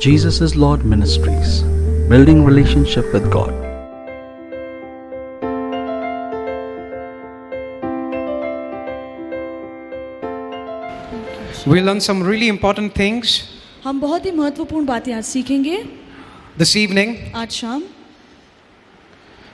Jesus is Lord Ministries, building relationship with God. We learn some really important things हम बहुत ही महत्वपूर्ण बातें आज सीखेंगे this evening, आज शाम,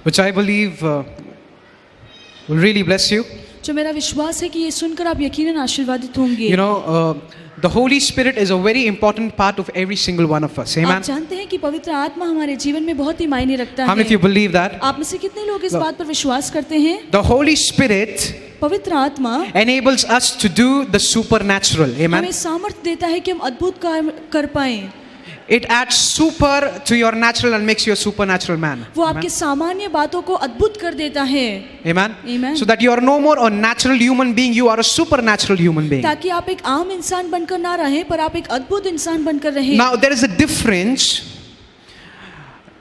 which I believe will really bless you. जो मेरा विश्वास है कि ये सुनकर आप यकीनन आशीर्वादित होंगे। You know, the Holy Spirit is a very important part of every single one of us. आप Amen. जानते हैं कि पवित्र आत्मा हमारे जीवन में बहुत ही मायने रखता How many of है। you believe that? आप में से कितने लोग इस बात पर विश्वास करते हैं? The Holy Spirit पवित्र आत्मा enables us to do the supernatural. हमें Amen. सामर्थ्य देता है कि हम अद्भुत काम कर पाएं। It adds super to your natural and makes you a supernatural man. वो आपके सामान्य बातों को अद्भुत कर देता है, Amen. Amen. So that you are no more a natural human being, you are a supernatural human being. ताकि आप एक आम इंसान बनकर ना रहें, पर आप एक अद्भुत इंसान बनकर रहें। Now there is a difference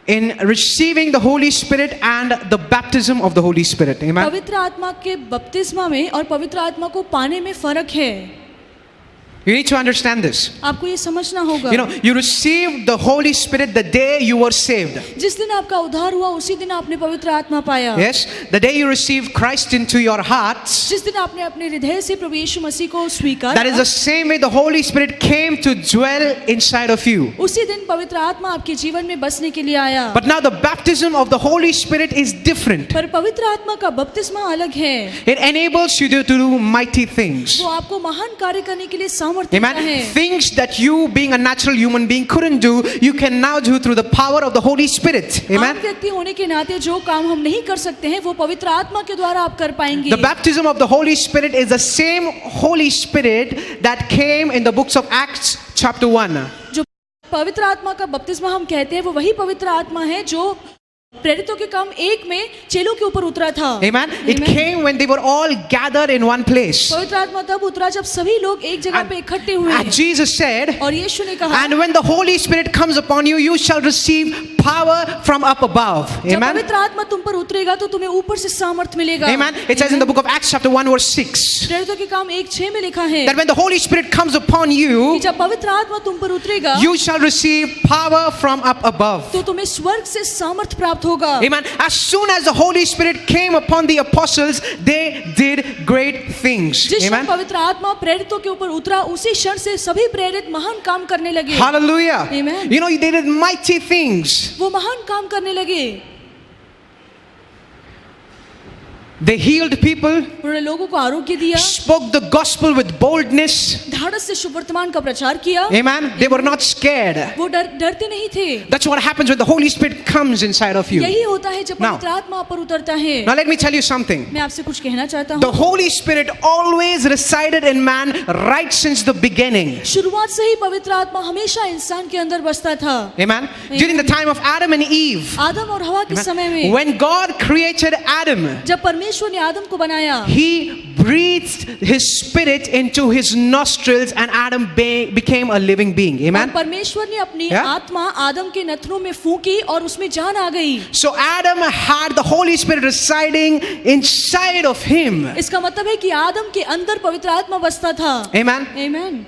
in receiving the Holy Spirit and the baptism of the Holy Spirit. Amen. पवित्र आत्मा के बपतिस्मा में और पवित्र आत्मा को पाने में फर्क है। You need to understand this. आपको ये समझना होगा। You know, you received the Holy Spirit the day you were saved. जिस दिन आपका उद्धार हुआ उसी दिन आपने पवित्र आत्मा पाया। Yes, the day you received Christ into your hearts. जिस दिन आपने अपने हृदय से प्रभु यीशु मसीह को स्वीकार That is the same way the Holy Spirit came to dwell inside of you. उसी दिन पवित्र आत्मा आपके जीवन में बसने के लिए आया। But now the baptism of the Holy Spirit is different. पर पवित्र आत्मा का बपतिस्मा अलग है। It enables you to do mighty things. वो आपको महान कार्य करने के लिए सामर्थ्य देता Amen. है। Things that you, being a natural human being, couldn't do, you can now do through the power of the Holy Spirit. Amen. आम व्यक्ति होने के नाते जो काम हम नहीं कर सकते हैं वो पवित्र आत्मा के द्वारा आप कर पाएंगे। The baptism of the Holy Spirit is the same Holy Spirit that came in the books of Acts chapter 1. जो पवित्र आत्मा का बपतिस्मा हम कहते हैं वो वही पवित्र आत्मा है जो प्रेरितों के काम 1 में चेलों के ऊपर उतरा था। Amen. It came when they were all gathered in one place. पवित्र आत्मा तब उतरा जब सभी लोग एक जगह पे इकट्ठे हुए। And Jesus said, और यीशु ने कहा, and when the Holy Spirit comes upon you, you shall receive power from up above. जब Amen. पवित्र आत्मा तुम पर उतरेगा तो तुम्हें ऊपर से सामर्थ मिलेगा। Amen. It says in the book of Acts chapter 1 verse 6 प्रेरितों के काम 1:6 में लिखा है that when the Holy Spirit comes upon कि you, जब पवित्र आत्मा तुम पर उतरेगा you shall receive power from up above. तो तुम्हें स्वर्ग से सामर्थ प्राप्त होगा। Amen. As soon as the Holy Spirit came upon the apostles, they did great things. जिस क्षण Amen. पवित्र आत्मा प्रेरितों के ऊपर उतरा उसी क्षण से सभी प्रेरित महान काम करने लगे। Hallelujah. Amen. You know, they did mighty things. वो महान काम करने लगे। They healed people, उन्होंने लोगों को आरोग्य दिया, spoke the gospel with boldness. धाड़स से शुभ वर्तमान का प्रचार किया। Amen. They were not scared. वो डरते नहीं थे। That's what happens when the Holy Spirit comes inside of you. यही होता है जब Now- पवित्र आत्मा आप पर उतरता है। Now let me tell you something. मैं आपसे कुछ कहना चाहता The हूँ। Holy Spirit always resided in man right since the beginning. शुरुआत से ही पवित्र आत्मा हमेशा इंसान के अंदर बसता था। Amen. During the time of Adam and Eve, आदम और हवा के समय में when God created Adam, जब परमेश्वर ने आदम को बनाया, He breathed His spirit into his nostrils and Adam became a living being. और Amen. परमेश्वर ने अपनी Yeah. आत्मा आदम के नथनों में फूंकी और उसमें जान आ गई। So Adam had the Holy Spirit residing inside of him. इसका मतलब है कि आदम के अंदर पवित्र आत्मा बसता था। Amen. आमीन।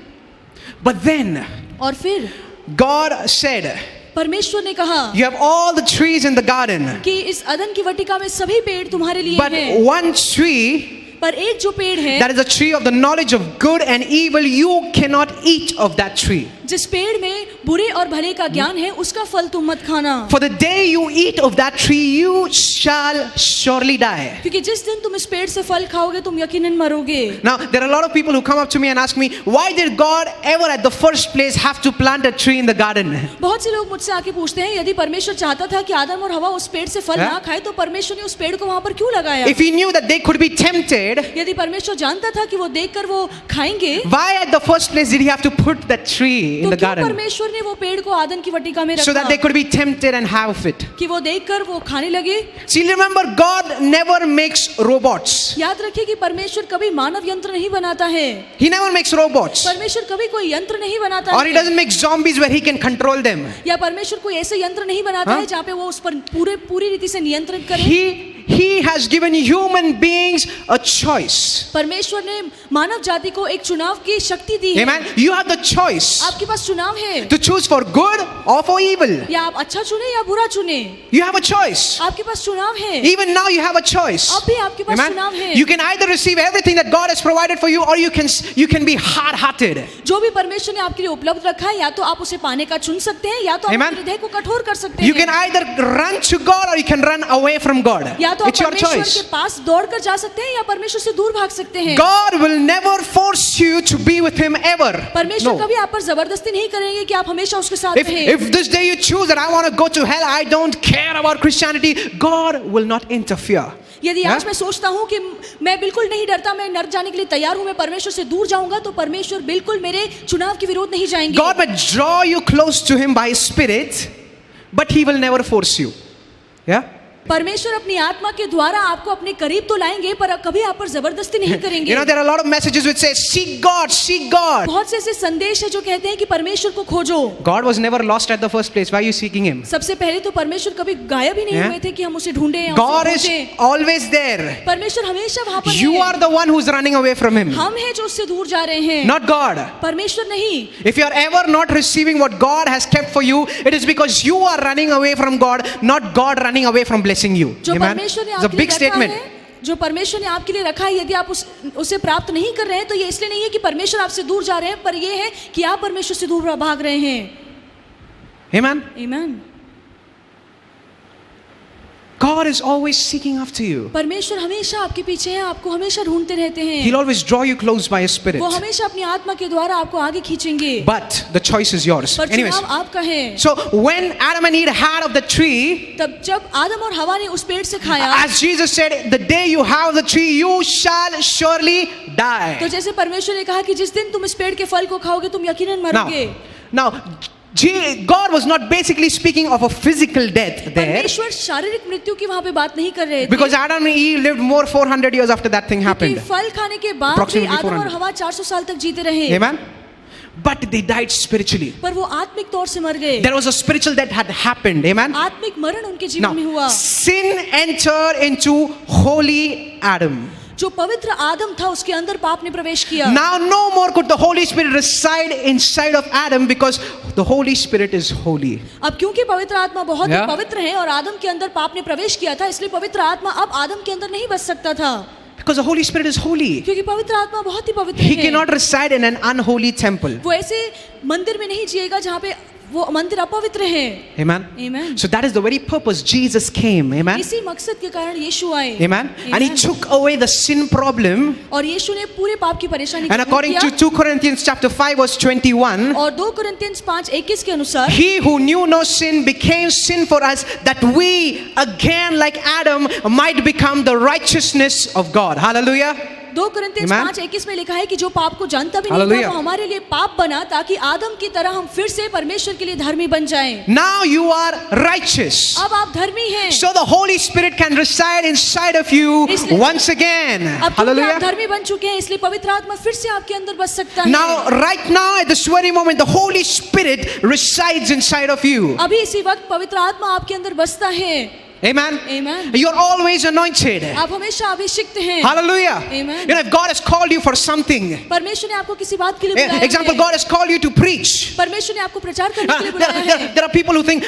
But then और फिर God said, परमेश्वर ने कहा you have all the trees in the garden, कि इस अदन की वाटिका में सभी पेड़ तुम्हारे लिए but हैं, one tree, पर एक जो पेड़ है that is a tree of the knowledge of good and evil, you cannot eat of that tree. जिस पेड़ में बुरे और भले का ज्ञान है उसका फल तुम मत खाना, For the day you eat of that tree, you shall surely die. क्योंकि जिस दिन तुम इस पेड़ से फल खाओगे तुम यकीनन मरोगे। Now, there are a lot of people who come up to me and ask me, why did God ever at the first place have to plant a tree in the garden? बहुत से लोग मुझसे आके पूछते हैं यदि परमेश्वर चाहता था कि आदम और हवा उस पेड़ से फल Yeah. ना खाए तो परमेश्वर ने उस पेड़ को वहां पर क्यों लगाया? If he knew that they could be tempted, यदि परमेश्वर जानता था कि वो देखकर वो खाएंगे why at the first place did he have to put that tree in तो the क्यों garden? परमेश्वर ने वो पेड़ को आदन की वाटिका में So that they रखा could be tempted and have it. कि वो देखकर वो खाने लगे? See, remember, God never makes robots. याद रखिए कि परमेश्वर कभी मानव यंत्र नहीं बनाता है। He never makes robots. परमेश्वर कभी कोई यंत्र नहीं बनाता Or he है, doesn't make zombies where he can control them. या परमेश्वर कोई ऐसे यंत्र नहीं बनाता हाँ? है जहाँ पे वो उस पर पूरी रीति से नियंत्रण करे। He He has given human beings a choice. परमेश्वर ने मानव जाति को एक चुनाव की शक्ति दी है। Amen. You have the choice आपके पास चुनाव है to choose for good or for evil. या आप अच्छा चुने या बुरा चुने। You have a choice. आपके पास चुनाव है। Even now you have a choice. अब भी आपके पास चुनाव Amen. है। You can either receive everything that God has provided for you, or you can be hard-hearted. जो भी परमेश्वर ने आपके लिए उपलब्ध रखा है या तो आप उसे पाने का चुन सकते हैं या तो आप Amen. अपने हृदय को कठोर कर सकते You हैं। can either run to God or you can run away from God. या तो आप It's your परमेश्वर choice. के पास दौड़ कर जा सकते हैं या परमेश्वर से दूर भाग सकते हैं। God will never force you to be with Him ever. परमेश्वर No. कभी आप पर जबरदस्ती नहीं करेंगे कि आप हमेशा उसके साथ If रहें। this day you choose that I want to go to hell, I don't care about Christianity, God will not interfere. यदि Yeah? आज मैं सोचता हूँ कि मैं बिल्कुल नहीं डरता, मैं नर्क जाने के लिए तैयार हूँ, मैं परमेश्वर से दूर जाऊंगा, तो परमेश्वर बिल्कुल मेरे चुनाव के विरोध नहीं जाएंगे। God may draw you close to Him by His Spirit, but He will never force you. Yeah? परमेश्वर अपनी आत्मा के द्वारा आपको अपने करीब तो लाएंगे पर कभी आप पर जबरदस्ती नहीं करेंगे। You know, there are a lot of messages which say, seek God, seek God. बहुत से ऐसे संदेश है जो कहते हैं कि परमेश्वर को खोजो। God was never lost at the first place. Why are you seeking Him? सबसे पहले तो परमेश्वर कभी गायब ही नहीं Yeah? हुए थे कि हम उसे ढूंढे या God उसे is खोजें। always there. परमेश्वर हमेशा वहाँ पर You है। are the one who's running away from Him, हम हैं जो उससे दूर जा रहे हैं, not God. परमेश्वर नहीं। If you are ever not receiving what God has kept for you, it is because you are running away from God, not God running away from blessing you. जो Amen? परमेश्वर ने It's a आपके लिए big रखा statement. है, जो परमेश्वर ने आपके लिए रखा है, यदि आप उसे प्राप्त नहीं कर रहे हैं तो ये इसलिए नहीं है कि परमेश्वर आपसे दूर जा रहे हैं, पर ये है कि आप परमेश्वर से दूर भाग रहे हैं। Amen? आमीन। God is always seeking after you. परमेश्वर हमेशा आपके पीछे है, आपको हमेशा ढूंढते रहते हैं। He'll always draw you close by His Spirit. वो हमेशा अपनी आत्मा के द्वारा आपको आगे खींचेंगे। But the choice is yours. पर Anyways, चुनाव आपका है। so when Adam and Eve had of the tree, तब जब आदम और हवा ने उस पेड़ से खाया, as Jesus said, the day you have the tree, you shall surely die. तो जैसे परमेश्वर ने कहा कि जिस दिन तुम इस पेड़ के फल को खाओगे तुम यकीनन मरोगे। Now, God was not basically speaking of a physical death there, परमेश्वर शारीरिक मृत्यु की वहाँ पे बात नहीं कर रहे थे, because Adam and Eve lived more 400 years after that thing क्योंकि happened. फल खाने के बाद भी Approximately आदम और 400. हवा 400 साल तक जीते रहे। Amen? But they died spiritually. पर वो आत्मिक तौर से मर गए। There was a spiritual death had happened. Amen? आत्मिक मरण उनके जीवन में Now, हुआ। sin entered into holy Adam. जो पवित्र आदम था उसके अंदर पाप ने प्रवेश किया। Now no more could the Holy Spirit reside inside of Adam, because the Holy Spirit is holy. अब क्योंकि पवित्र आत्मा बहुत ही Yeah. पवित्र है और आदम के अंदर पाप ने प्रवेश किया था, इसलिए पवित्र आत्मा अब आदम के अंदर नहीं बस सकता था, Because the Holy Spirit is holy. क्योंकि पवित्र आत्मा बहुत ही पवित्र He है। cannot reside in an unholy temple. वो ऐसे मंदिर में नहीं जिएगा जहाँ पे वो मंदिर अपवित्र है। Amen? Amen. So that is the very purpose Jesus came. Amen? इसी मकसद के कारण यीशु आए। Amen? And He took away the sin problem. और यीशु ने पूरे पाप की परेशानी And को दूर according किया। to 2 Corinthians chapter 5 verse 21, और 2 Corinthians 5:21 के अनुसार He who knew no sin became sin for us, that we again like Adam might become the righteousness of God. Hallelujah. 2 Corinthians Amen. 5:21 में लिखा है कि जो पाप को जानता भी नहीं Hallelujah. था वो हमारे लिए पाप बना ताकि आदम की तरह हम फिर से परमेश्वर के लिए धर्मी बन जाएं। Now you are righteous. अब आप धर्मी हैं। So the Holy Spirit can reside inside of you इसलिए- once again. अब क्योंकि आप Hallelujah. धर्मी बन चुके हैं इसलिए पवित्र आत्मा फिर से आपके अंदर बस सकता है। Now, right now, at this very moment, the Holy Spirit resides inside of you. अभी इसी वक्त पवित्र आत्मा आपके अंदर बसता है। Amen. Amen. You're always anointed. आप हमेशा अभिषिक्त हैं। Hallelujah. Amen. You know, if God has called you for something, परमेश्वर ने आपको किसी बात के लिए बुलाया example, है। God has called you to preach. परमेश्वर ने आपको प्रचार करने के लिए बुलाया है। There are people who think,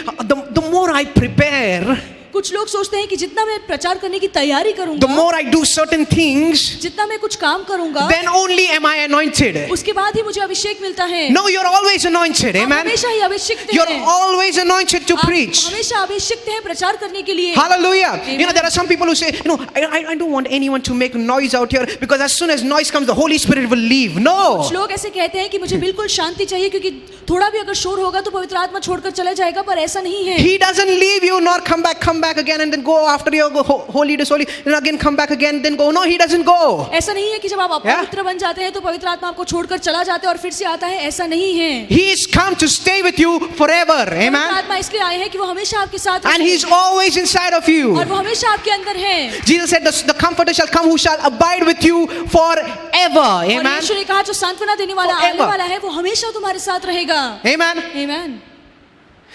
the more I prepare, कुछ लोग सोचते हैं कि जितना मैं प्रचार करने की तैयारी the करूंगा, more I do certain things, जितना मैं कुछ काम करूंगा, then only am I anointed. उसके बाद ही मुझे अभिषेक मिलता है। No, you're always anointed. आप Amen. हमेशा ही अभिषिक्त You're हैं। always anointed to आप preach. हमेशा अभिषिक्त हैं प्रचार करने के लिए। Hallelujah. Amen. You know, there are some people who say, I don't want anyone to make noise out here, because as soon as noise comes, the Holy Spirit will leave. No. कुछ लोग ऐसे कहते हैं कि मुझे बिल्कुल शांति चाहिए क्योंकि थोड़ा भी अगर शोर होगा तो पवित्र आत्मा छोड़कर चला जाएगा, पर ऐसा नहीं है। He doesn't leave you nor come back again and then go after you go holy to holy, and again come back again, then go. No, He doesn't go. ऐसा नहीं है कि जब आप अपवित्र बन जाते हैं तो पवित्र आत्मा आपको छोड़कर चला जाता है और फिर से आता है, ऐसा नहीं है। He is come to stay with you forever. पवित्र Amen. आत्मा इसलिए आए हैं कि वो हमेशा आपके साथ And रहे। He's always inside of you. और वो हमेशा आपके अंदर है। Jesus said, the Comforter shall come who shall abide with you forever. और Amen. यीशु ने कहा जो सांत्वना देने वाला आने Forever. वाला है वो हमेशा तुम्हारे साथ रहेगा। Amen. आमीन।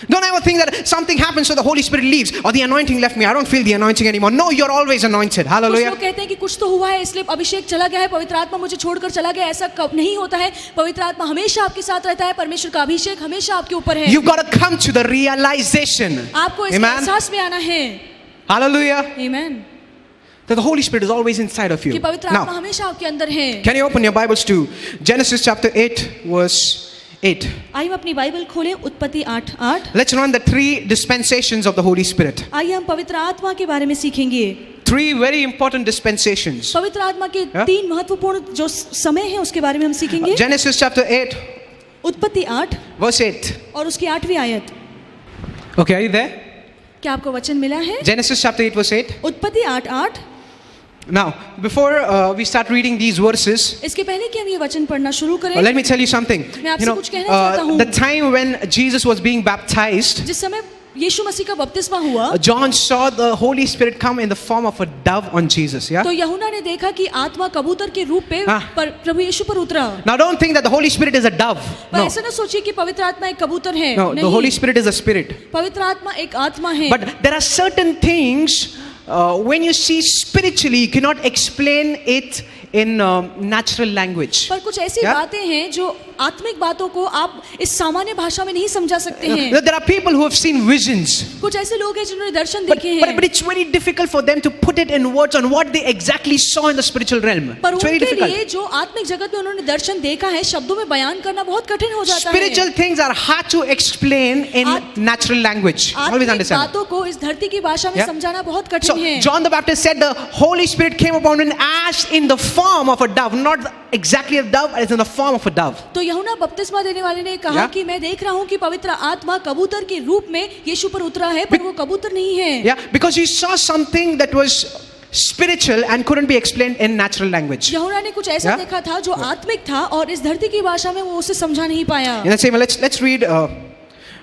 Don't ever think that something happens so the Holy Spirit leaves or the anointing left me. I don't feel the anointing anymore. No, you're always anointed. कुछ Hallelujah. लोग कहते हैं कि कुछ तो हुआ है इसलिए अभिषेक चला गया है, पवित्र आत्मा मुझे छोड़कर चला गया। ऐसा कब नहीं होता है। पवित्र आत्मा हमेशा आपके साथ रहता है। परमेश्वर का अभिषेक हमेशा आपके ऊपर है। You've got to come to the realization. आपको इस एहसास में आना है। Hallelujah. Amen. That the Holy Spirit is always inside of you. कि पवित्र आत्मा Now, हमेशा आपके अंदर है। can you open your Bibles to Genesis chapter 8 verse 8? आइए हम अपनी बाइबल खोलें उत्पत्ति 8:8। Let's learn the 3 dispensations of the Holy Spirit. आइए हम पवित्र आत्मा के बारे में सीखेंगे। 3 very important dispensations. पवित्र आत्मा के 3 महत्वपूर्ण जो समय है उसके बारे में हम सीखेंगे। Genesis chapter 8 उत्पत्ति 8 verse 8. और उसकी 8वीं आयत। Okay, are you there? क्या आपको वचन मिला है? Genesis chapter 8 verse 8. उत्पत्ति 8:8। Now, before we start reading these verses, इसके पहले कि हम ये वचन पढ़ना शुरू करें, let me tell you something. मैं आपसे कुछ कहना चाहता हूँ। The time when Jesus was being baptized, जिस समय यीशु मसीह का बपतिस्मा हुआ, John saw the Holy Spirit come in the form of a dove on Jesus. Yeah. तो यूहन्ना ने देखा कि आत्मा कबूतर के रूप पे प्रभु यीशु पर उतरा। Now, don't think that the Holy Spirit is a dove. पर No. ऐसा ना सोचिए कि पवित्र आत्मा एक कबूतर है। No, the Holy Spirit is a spirit. पवित्र आत्मा एक आत्मा है। But there are certain things when you see spiritually, you cannot explain it in natural language. पर कुछ ऐसी Yeah? बातें हैं जो आत्मिक बातों को आप इस सामान्य भाषा में नहीं समझा सकते हैं। There are people who have seen visions. कुछ ऐसे लोग हैं जिन्होंने दर्शन But, देखे but, हैं। but it's very difficult for them to put it in words on what they exactly saw in the spiritual realm. पर It's very उनके difficult. लिए जो आत्मिक जगत में उन्होंने दर्शन देखा है शब्दों में बयान करना बहुत कठिन हो जाता है। Spiritual things are hard to explain in natural language. Always आत्मिक understand. बातों को इस धरती की भाषा में Yeah? समझाना बहुत So कठिन है। John the Baptist said the Holy Spirit came upon him as in the form of a dove, not exactly a dove, it's in the form of a dove. तो यूहन्ना बपतिस्मा देने वाले ने कहा Yeah? कि मैं देख रहा हूँ कि पवित्र आत्मा कबूतर के रूप में यीशु पर उतरा है, पर वो कबूतर नहीं है। Yeah, because he saw something that was spiritual and couldn't be explained in natural language. यूहन्ना ने कुछ ऐसा Yeah? देखा था जो आत्मिक था और इस धरती की भाषा में वो उसे समझा नहीं पाया। In the same way, let's read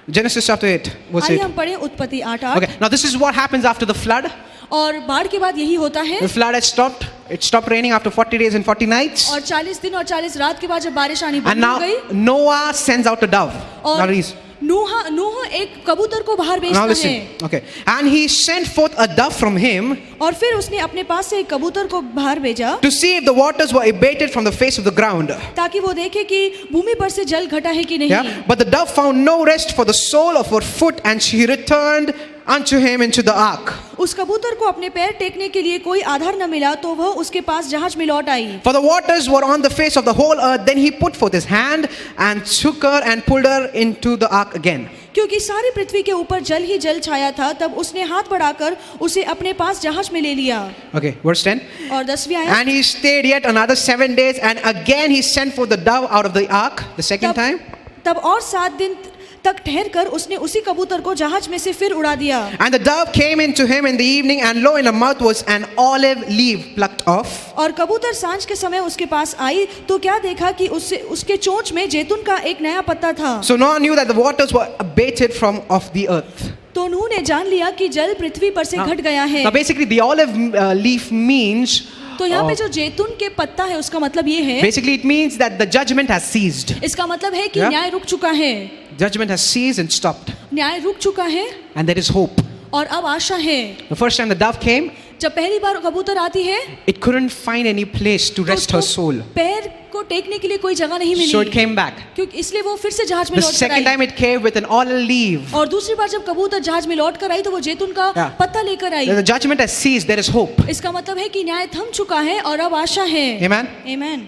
Genesis chapter 8 verse आइए 8. हम पढ़ें उत्पत्ति 8:8। Okay, now this is what happens after the flood. और बाढ़ के बाद यही होता है। The flood had stopped. It stopped raining after 40 days and 40 nights. और 40 दिन और 40 रात के बाद जब बारिश आनी And बंद हो now गई Noah sends out a dove. Now और read. नूह एक कबूतर को बाहर Now भेजता listen. है Okay. And he sent forth a dove from him और फिर उसने अपने पास से एक कबूतर को बाहर भेजा to see if the waters were abated from the face of the ground. ताकि वो देखे कि भूमि पर से जल घटा है कि नहीं। Yeah. But the dove found no rest for the sole of her foot, and she returned unto him into the ark. उस कबूतर को अपने पैर टेकने के लिए कोई आधार न मिला तो वह उसके पास जहाज में लौट आई। For the waters were on the face of the whole earth. Then he put forth his hand and took her and pulled her into the ark again. क्योंकि सारी पृथ्वी के ऊपर जल ही जल छाया था, तब उसने हाथ बढ़ाकर उसे अपने पास जहाज में ले लिया। Okay, verse 10. और 10वीं आयत। And he stayed yet another 7 days, and again he sent forth the dove out of the ark the second time. तब और 7 दिन तक ठहर कर उसने उसी कबूतर को जहाज में से फिर उड़ा दिया। And the dove came into him in the evening, and lo, in her mouth was an olive leaf plucked off. और कबूतर सांझ के समय उसके पास आई तो क्या देखा कि उसके चोंच में जैतून का एक नया पत्ता था। So Noah knew that the waters were abated from off the earth. तो नूह ने जान लिया कि जल पृथ्वी पर से घट गया है। Now basically the olive leaf means, तो यहाँ पे जो जैतून के पत्ता है उसका मतलब ये है, basically it means that the judgment has ceased. इसका मतलब है कि Yeah? न्याय रुक चुका है। Judgment has ceased and stopped. न्याय रुक चुका है And there is hope. और अब आशा है। The first time the dove came, जब पहली बार कबूतर आती है it couldn't find any place to तो rest her उसको soul. पैर को टेकने के लिए कोई जगह नहीं So it milli, came back. क्योंकि इसलिए वो फिर से जहाज में The लौट कर second time I. it came with an olive leaf. और दूसरी बार जब कबूतर जहाज में लौट कर आई तो वो जैतून का Yeah. पत्ता लेकर आई। The judgment has ceased. There is hope. इसका मतलब है कि न्याय थम चुका है और अब आशा है। Amen. आमीन।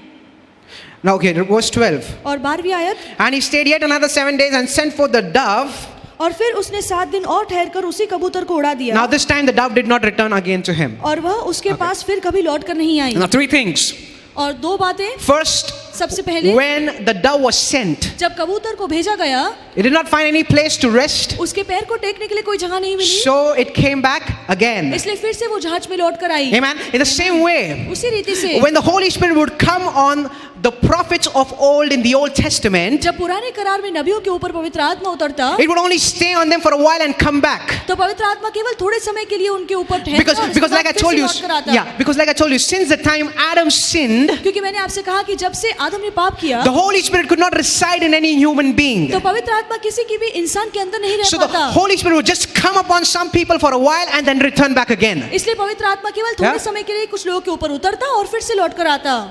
Now, okay, verse 12. और 12वीं आयत। And he stayed yet another 7 days and sent forth the dove. और फिर उसने 7 दिन और ठहर कर उसी कबूतर को उड़ा दिया। Now this time the dove did not return again to him. और वह उसके पास फिर कभी लौट कर नहीं आई। Now 3 things. और 2 बातें। First, सबसे पहले when the dove was sent, जब कबूतर को भेजा गया it did not find any place to rest. उसके पैर को टेकने के लिए कोई जगह नहीं मिली, So it came back again. इसलिए फिर से वो जहाज में लौट कर आई। Amen. In the same way, उसी रीति से when the Holy Spirit would come on the prophets of old in the Old Testament, जब पुराने करार में नबियों के ऊपर पवित्र आत्मा उतरता, it would only stay on them for a while and come back. तो पवित्र आत्मा केवल थोड़े समय के लिए उनके ऊपर ठहरता Because, और उसके because बाद like I फिर told से you, लौट कर आता। yeah, because like I told you, since the time Adam sinned, क्योंकि मैंने आपसे कहा कि जब से आदम ने पाप किया, the Holy Spirit could not reside in any human being. तो पवित्र आत्मा किसी की भी इंसान के अंदर नहीं रह So the पाता। Holy Spirit would just come upon some people for a while and then return back again. इसलिए पवित्र आत्मा केवल थोड़े Yeah? समय के लिए कुछ लोगों के ऊपर उतरता और फिर से लौट कर आता,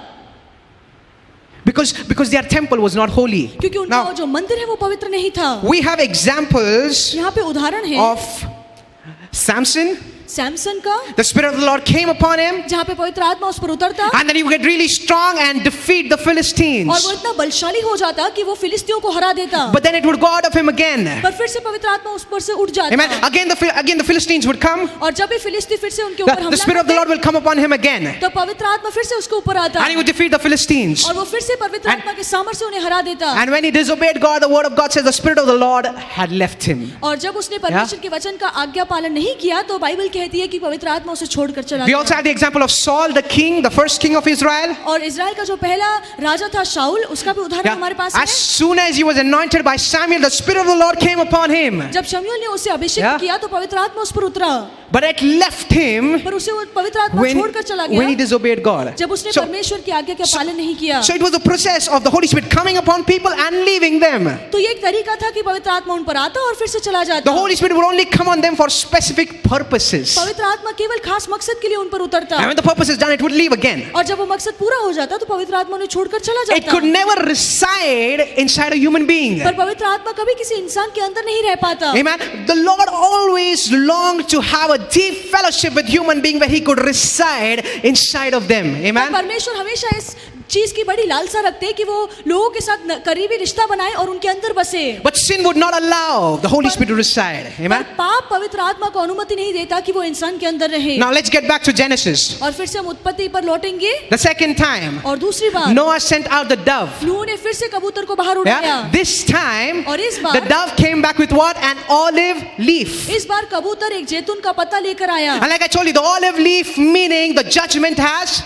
Because their temple was not holy. क्योंकि उनका Now, जो मंदिर है वो पवित्र नहीं था। we have examples यहाँ पे उदाहरण है of Samson. सैमसन का, The Spirit of the Lord came upon him, जहाँ पे पवित्र आत्मा उस पर उतरता and then he would get really strong and defeat the और वो Philistines. इतना बलशाली हो जाता कि वो फिलिस्तियों को हरा देता, But then it would go out of him again. पर फिर से पवित्र आत्मा उस पर से उठ Amen. जाता, Again the Philistines would come. और जब भी फिलिस्ती फिर से उनके ऊपर The हमला Spirit of the Lord करते, will come upon him again, तो पवित्र आत्मा फिर से उसके ऊपर आता and he would defeat the Philistines. और वो फिर से पवित्र आत्मा के सामर्थ्य से उन्हें हरा देता। And when he disobeyed God, the word of God says the Spirit of the Lord had left him. और जब उसने परमेश्वर के वचन का आज्ञा पालन नहीं किया तो बाइबल कहती है कि पवित्र आत्मा उसे छोड़कर चला We also गया। have the example of Saul, the king, the first king of Israel. और इजराइल का जो पहला राजा था शाऊल, उसका भी उदाहरण हमारे पास है। As soon as he was anointed by Samuel, the Spirit of the Lord came upon him. जब शमूएल ने उसे अभिषेक Yeah. किया तो पवित्र आत्मा उस पर उतरा, But it left him पर उसे वो पवित्र आत्मा when, छोड़कर चला when he गया disobeyed God. जब उसने So, परमेश्वर की आज्ञा का पालन नहीं किया। so it was a process of the Holy Spirit coming upon people and leaving them. तो ये एक तरीका था कि पवित्र आत्मा उन पर आता और फिर से चला The जाता। Holy Spirit would only come on them for specific purposes. पवित्र आत्मा केवल खास मकसद के लिए उन पर उतरता And when the purpose is done, it would leave again. और जब वो मकसद पूरा हो जाता तो पवित्र आत्मा उन्हें छोड़कर चला It could जाता। never reside inside a human being. पर पवित्र आत्मा कभी किसी इंसान के अंदर नहीं रह पाता। Amen. The Lord always longed to have a deep fellowship with human being where he could reside inside of them. Amen. परमेश्वर हमेशा इस चीज की बड़ी लालसा रखते हैं कि वो लोगों के साथ करीबी रिश्ता बनाए और उनके अंदर बसे। But sin would not allow the Holy Spirit to reside. Amen. पर पाप पवित्र आत्मा को अनुमति नहीं देता कि वो इंसान के अंदर रहे। Now let's get back to Genesis. और फिर से हम उत्पत्ति पर लौटेंगे The second time, और दूसरी बार Noah sent out the dove. नूह ने फिर से कबूतर को बाहर उड़ाया। Yeah. This time, और इस बार the dove came back with what? An olive leaf. इस बार कबूतर एक जैतून का पत्ता लेकर आया। And like I told you, the olive leaf meaning the judgment has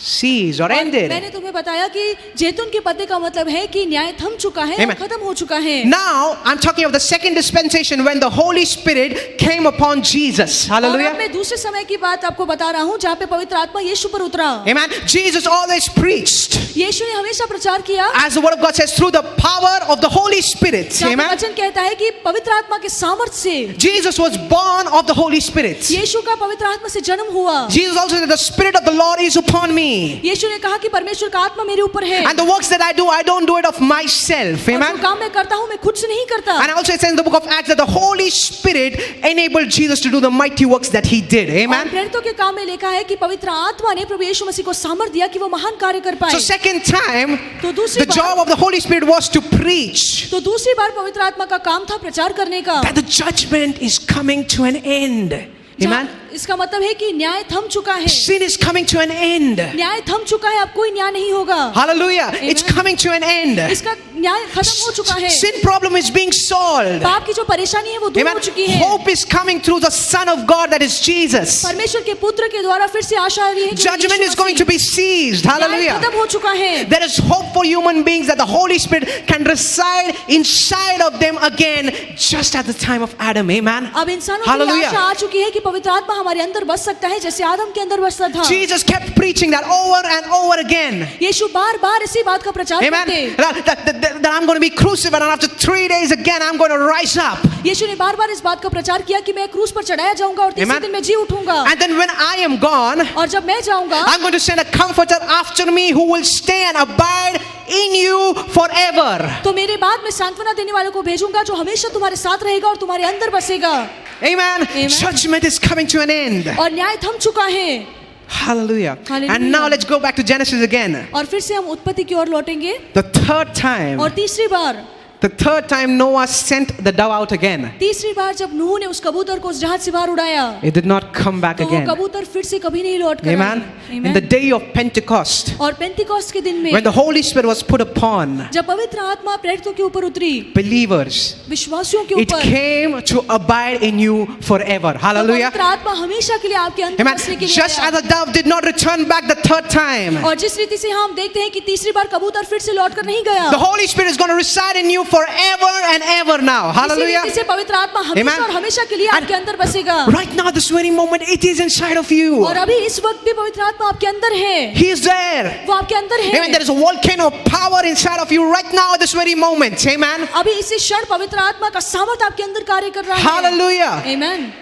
ceased or और ended. मैंने तुम्हें बताया कि जैतून के पत्ते का मतलब है कि न्याय थम चुका है, Amen. खत्म हो चुका है। Now I'm talking of the second dispensation when the Holy Spirit came upon Jesus. और Hallelujah. अब मैं दूसरे समय की बात आपको बता रहा हूँ जहाँ पे पवित्र आत्मा यीशु पर उतरा। Amen. Jesus always preached, यीशु ने हमेशा प्रचार किया, as the word of God says, through the power of the Holy Spirit. जहाँ पे Amen. वचन कहता है कि पवित्र आत्मा के सामर्थ्य से Jesus was born of the Holy Spirit. यीशु का पवित्र आत्मा से जन्म हुआ। Jesus also said, the Spirit of the Lord is upon me. यीशु ने कहा कि परमेश्वर का आत्मा मेरे ऊपर है। And the works that I do, I don't do it of myself. और जो Amen. काम मैं करता हूँ मैं खुद से नहीं करता। And also it says in the book of Acts that the Holy Spirit enabled Jesus to do the mighty works that he did. और Amen. प्रेरितों के काम में लिखा है कि पवित्र आत्मा ने प्रभु यीशु मसीह को सामर्थ्य दिया कि वो महान कार्य कर पाए। So second time, तो दूसरी the job of the Holy Spirit was to preach तो दूसरी बार पवित्र आत्मा का काम था प्रचार करने का। that the judgment is coming to an end. Amen. जहाँ इसका मतलब है कि न्याय थम चुका है। Sin is coming to an end. न्याय थम चुका है, अब कोई न्याय नहीं होगा। Hallelujah. It's coming to an end. इसका न्याय खत्म हो चुका है। Sin problem is being solved. पाप की जो परेशानी है वो दूर Amen. हो चुकी है। Hope is coming through the Son of God, that is Jesus. परमेश्वर के पुत्र के द्वारा फिर से आशा आ रही है कि Judgment Yeshu is going to Masih be seized. न्याय Hallelujah. खत्म हो चुका है। There is hope for human beings that the Holy Spirit can reside inside of them again, just at the time of Adam. Amen. अब इंसानों को ये Hallelujah. आशा आ चुकी है कि पवित्र आत्मा हमारे अंदर बस सकता है जैसे आदम के अंदर बसता था। Jesus kept preaching that over and over again. यीशु बार-बार इसी बात का प्रचार Amen. करते। That I'm going to be crucified and after 3 days again I'm going to rise up. यीशु ने बार-बार इस बात का प्रचार किया कि मैं क्रूस पर चढ़ाया जाऊंगा और तीसरे Amen. दिन मैं जी उठूंगा। And then when I am gone, और जब मैं जाऊंगा I'm going to send a comforter after me who will stay and abide in you forever. तो मेरे बाद में सांत्वना देने वालों को भेजूंगा जो हमेशा तुम्हारे साथ रहेगा और तुम्हारे अंदर बसेगा। Amen. Amen. Judgment is coming to an end. और न्याय थम चुका है। Hallelujah. Hallelujah. And now let's go back to Genesis again. और फिर से हम उत्पत्ति की ओर लौटेंगे The third time, और तीसरी बार The third time Noah sent the dove out again. तीसरी बार जब नूह ने उस कबूतर को उस जहाज से बाहर उड़ाया, It did not come back तो वो again. कबूतर फिर से कभी नहीं लौट कर Amen. आया। In the day of Pentecost, और पेंतिकोस्त के दिन में when the Holy Spirit was put upon जब पवित्र आत्मा प्रेरितों के ऊपर उतरी, believers, विश्वासियों के it ऊपर, came to abide in you forever. तो Hallelujah. पवित्र आत्मा हमेशा के लिए आपके अंदर Amen. बसने के लिए Just आया। as the dove did not return back the third time, और जिस रीति से हम देखते हैं कि तीसरी बार कबूतर फिर से लौट कर नहीं गया, the Holy Spirit is going to reside in you forever and ever now. इसी Hallelujah. रीति से पवित्र आत्मा हमेशा Amen. और हमेशा के लिए आपके अंदर बसेगा। Right now, this very moment, it is inside of you. और अभी इस वक्त भी पवित्र आत्मा आपके अंदर है, He is there. वो आपके अंदर Amen. है। There is a volcano of power inside of you right now at this very moment. Amen. अभी इसी क्षण पवित्र आत्मा का सामर्थ आपके अंदर कार्य कर रहा है। Hallelujah. Amen.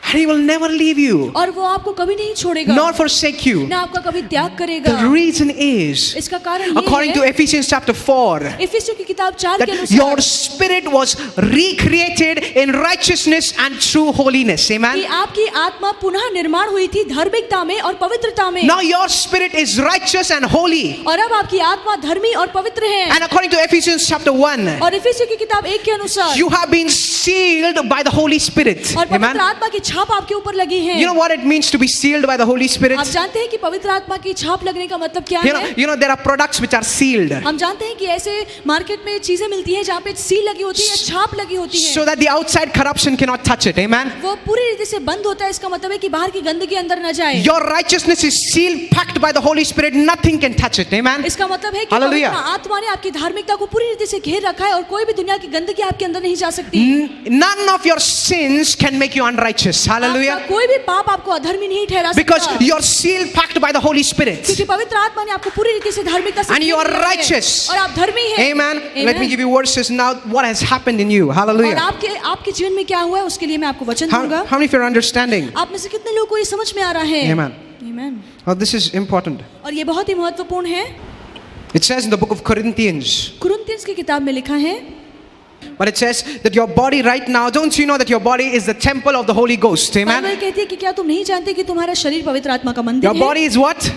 And He will never leave you और वो आपको कभी नहीं छोड़ेगा, nor forsake you. ना आपका कभी त्याग करेगा। The reason is, इसका कारण ये according to है, Ephesians chapter 4, इफिसियों की किताब 4 that के अनुसार your spirit was recreated in righteousness and true holiness. कि Amen. आपकी आत्मा पुनः निर्माण हुई थी धार्मिकता में और पवित्रता में, Now your spirit is righteous and holy. और अब आपकी आत्मा धर्मी और पवित्र है। And according to Ephesians chapter 1, और इफिसियों की किताब 1 के अनुसार you have been sealed by the Holy Spirit. और पवित्र Amen. आत्मा की छाप आपके ऊपर लगी है। You know what it means to be sealed by the Holy Spirit? आप जानते हैं कि पवित्र आत्मा की छाप लगने का मतलब क्या है? You know there are products which are sealed हम जानते हैं कि ऐसे मार्केट में चीजें मिलती हैं जहाँ पे सील लगी होती है, छाप लगी होती है, so that the outside corruption cannot touch it. Amen. वो पूरी रीति से बंद होता है। इसका मतलब है कि बाहर की गंदगी अंदर न जाए। Your righteousness is sealed, packed by the Holy Spirit. Nothing can touch it. Amen. इसका मतलब है कि Hallelujah. पवित्र आत्मा ने आपकी धार्मिकता को पूरी रीति से घेर रखा है और कोई भी दुनिया की गंदगी आपके अंदर नहीं जा सकती। None of your sins can make you unrighteous. Hallelujah. आपका कोई भी पाप आपको अधर्मी नहीं ठहरा Because सकता, you're sealed, packed by the Holy Spirit. क्योंकि पवित्र आत्मा ने आपको पूरी रीति से धार्मिकता से And you घेर are लिया है righteous. और आप धर्मी हैं। Amen. Amen. Let me give you verses now. What has happened in you? और Hallelujah. आपके जीवन में क्या हुआ है उसके लिए मैं आपको वचन दूंगा। How many of you are understanding? आप में से कितने लोगों को ये समझ में आ रहा है? Amen. Amen. Oh, this is important. और ये बहुत ही महत्वपूर्ण है। It says in the book of Corinthians, कुरिन्थियंस की किताब में लिखा है, but it says that your body right now, don't you know that your body is the temple of the Holy Ghost? Bible Amen. कहती है कि क्या तुम नहीं जानते कि तुम्हारा शरीर पवित्र आत्मा का मंदिर Your है? body is what?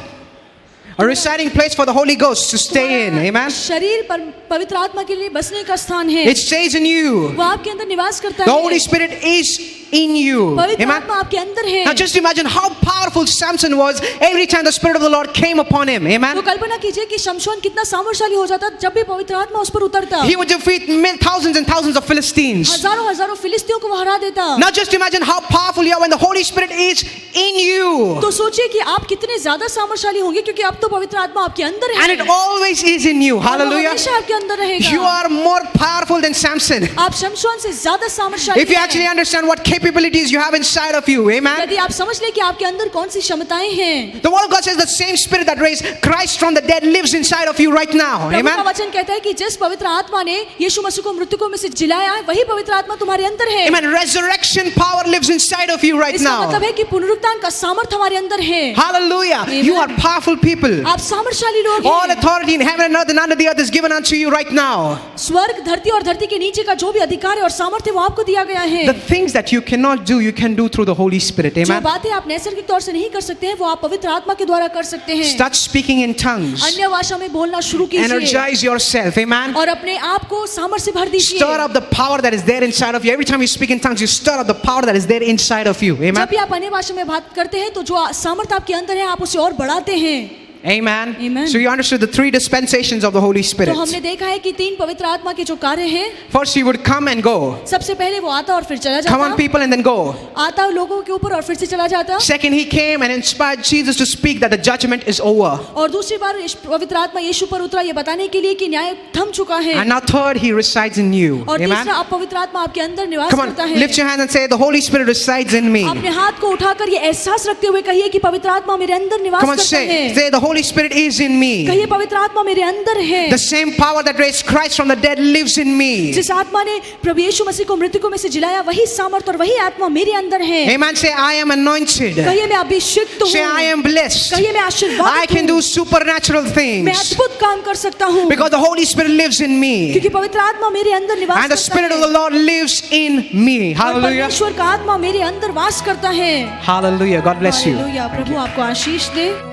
A residing place for the Holy Ghost to stay in. तुम्हारा Amen. शरीर पवित्र आत्मा के लिए बसने का स्थान है। It stays in you. वो आपके अंदर निवास करता The है। Holy Spirit is in you. पवित्र Amen. आत्मा आपके अंदर है। Now just imagine how powerful Samson was every time the Spirit of the Lord came upon him. तो Amen. कल्पना कीजिए कि शमशोन कितना सामर्थशाली हो जाता जब भी पवित्र आत्मा उस पर उतरता। He would defeat thousands and thousands of Philistines. हजारों हजारों फिलिस्तियों को वो हरा देता। Now just imagine how powerful you are when the Holy Spirit is in you. तो सोचिए कि आप कितने ज्यादा सामर्थशाली होंगे क्योंकि अब तो पवित्र आत्मा आपके अंदर है। And it always is in you. और वो Hallelujah. हमेशा आपके अंदर रहेगा। You are more powerful than Samson. आप शमशोन से ज्यादा सामर्थशाली If you हैं। actually understand what capabilities you have inside of you. Amen. यदि आप समझ लें कि आपके अंदर कौन सी क्षमताएं हैं। The word of God says the same Spirit that raised Christ from the dead lives inside of you right now. प्रभु का Amen. वचन कहता है कि जिस पवित्र आत्मा ने यीशु मसीह को मृतकों में से जिलाया है वही पवित्र आत्मा तुम्हारे अंदर है। Amen. Resurrection power lives inside of you right इसका मतलब now. है कि पुनरुत्थान का सामर्थ हमारे अंदर है। Hallelujah. Amen. You are powerful people. आप सामर्थशाली लोग All हैं। authority in heaven and earth and under the earth is given unto you right now. स्वर्ग धरती और धरती के नीचे का जो भी अधिकार है और सामर्थ्य वो आपको दिया गया है। The things that you cannot do, you can do through the Holy Spirit. जो Amen. बातें आप नैसर्गिक तौर से नहीं कर सकते हैं वो आप पवित्र आत्मा के द्वारा कर सकते हैं। Start speaking in tongues. अन्य भाषा में बोलना शुरू कीजिए Energize yourself. Amen. और अपने आप को सामर्थ्य से भर दीजिए। Stir up the power that is there inside of you. Every time you speak in tongues, you stir up the power that is there inside of you. Amen. जब भी आप अन्य भाषा में बात करते हैं तो जो सामर्थ्य आपके अंदर है आप उसे और बढ़ाते हैं। Amen. Amen. So you understood the three dispensations of the Holy Spirit. तो हमने देखा है कि 3 पवित्र आत्मा के जो कार्य हैं, First, he would come and go. सबसे पहले वो आता और फिर चला Come on, जाता, people, and then go. आता लोगों के ऊपर और फिर से चला जाता। Second, he came and inspired Jesus to speak that the judgment is over. और दूसरी बार पवित्र आत्मा यीशु पर उतरा ये बताने के लिए कि न्याय थम चुका है। And now third, he resides in you. और Amen. तीसरा अब पवित्र आत्मा आपके अंदर निवास Come on, करता है। lift your hand and say, the Holy Spirit resides in me. अपने हाथ को उठाकर ये एहसास रखते हुए कहिए कि पवित्र आत्मा मेरे अंदर निवास Come on, करता say, है। say, the Holy Spirit is in me. कहिए पवित्र आत्मा मेरे अंदर है। The same power that raised Christ from the dead lives in me. जिस आत्मा ने प्रभु यीशु मसीह को मृतकों में से जिलाया वही सामर्थ्य और वही आत्मा मेरे अंदर है। Amen. Say, I am anointed. कहिए मैं अभिषिक्त Say, I हूँ। am blessed. कहिए मैं I आशीर्वादित can do हूँ। supernatural मैं things अद्भुत काम कर सकता हूँ because the Holy Spirit lives in me. क्योंकि पवित्र आत्मा मेरे अंदर निवास And the करता Spirit of the है Lord lives in me. और Hallelujah. परमेश्वर का आत्मा मेरे अंदर वास करता है। Hallelujah. God bless you. हालेलुया, प्रभु आपको आशीष दे।